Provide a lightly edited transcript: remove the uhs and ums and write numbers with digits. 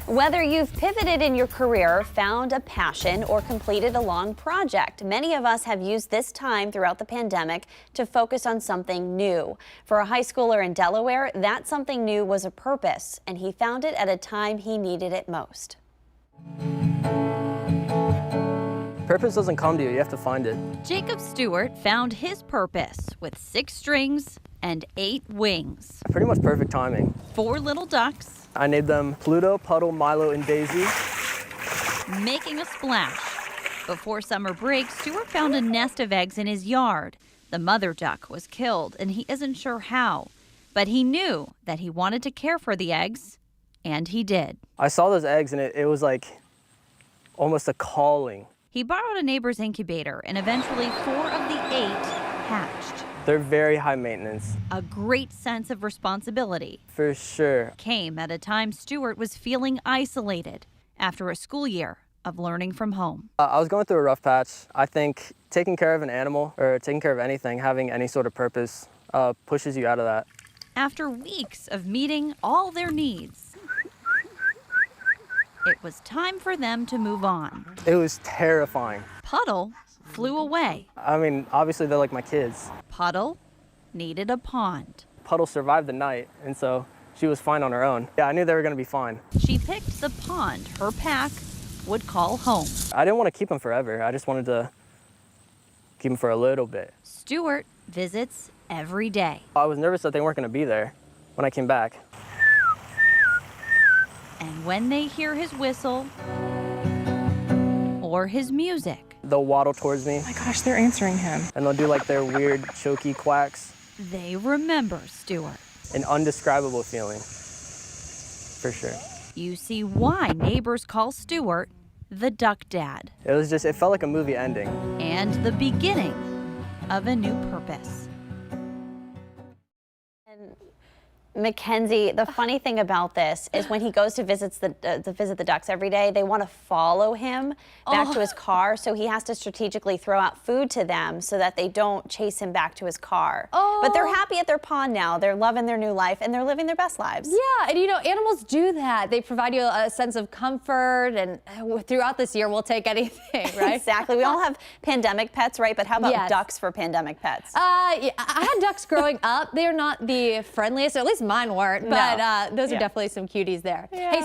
Whether you've pivoted in your career, found a passion, or completed a long project, many of us have used this time throughout the pandemic to focus on something new. For a high schooler in Delaware, that something new was a purpose, and he found it at a time he needed it most. Purpose doesn't come to you, you have to find it. Jacob Stewart found his purpose with 6 strings and 8 wings. Pretty much perfect timing. 4 little ducks. I named them Pluto, Puddle, Milo, and Daisy. Making a splash. Before summer break, Stewart found a nest of eggs in his yard. The mother duck was killed, and he isn't sure how. But he knew that he wanted to care for the eggs, and he did. I saw those eggs, and it was like almost a calling. He borrowed a neighbor's incubator, and eventually 4 of the 8 hatched. They're very high maintenance. A great sense of responsibility For sure. came at a time Stewart was feeling isolated after a school year of learning from home. I was going through a rough patch. I think taking care of an animal or taking care of anything, having any sort of purpose, pushes you out of that. After weeks of meeting all their needs, it was time for them to move on. It was terrifying. Puddle flew away. I mean, obviously they're like my kids. Puddle needed a pond. Puddle survived the night, and so she was fine on her own. Yeah, I knew they were gonna be fine. She picked the pond her pack would call home. I didn't want to keep them forever. I just wanted to keep them for a little bit. Stewart visits every day. I was nervous that they weren't gonna be there when I came back. And when they hear his whistle or his music, They'll waddle towards me, Oh my gosh, they're answering him. and they'll do like their weird choky quacks. they remember Stewart. An undescribable feeling, for sure. You see why neighbors call Stewart the Duck Dad, It felt like a movie ending. and the beginning of a new purpose. Mackenzie, the funny thing about this is when he goes to visit the ducks every day, they want to follow him back to his car, so he has to strategically throw out food to them so that they don't chase him back to his car. But they're happy at their pond now. They're loving their new life, and they're living their best lives. Yeah, and you know, animals do that. They provide you a sense of comfort, and throughout this year, we'll take anything, right? Exactly. We all have pandemic pets, right? But how about Yes. ducks for pandemic pets? Yeah, I had ducks growing up. They are not the friendliest, or at least mine weren't, but those are definitely some cuties there. Hey,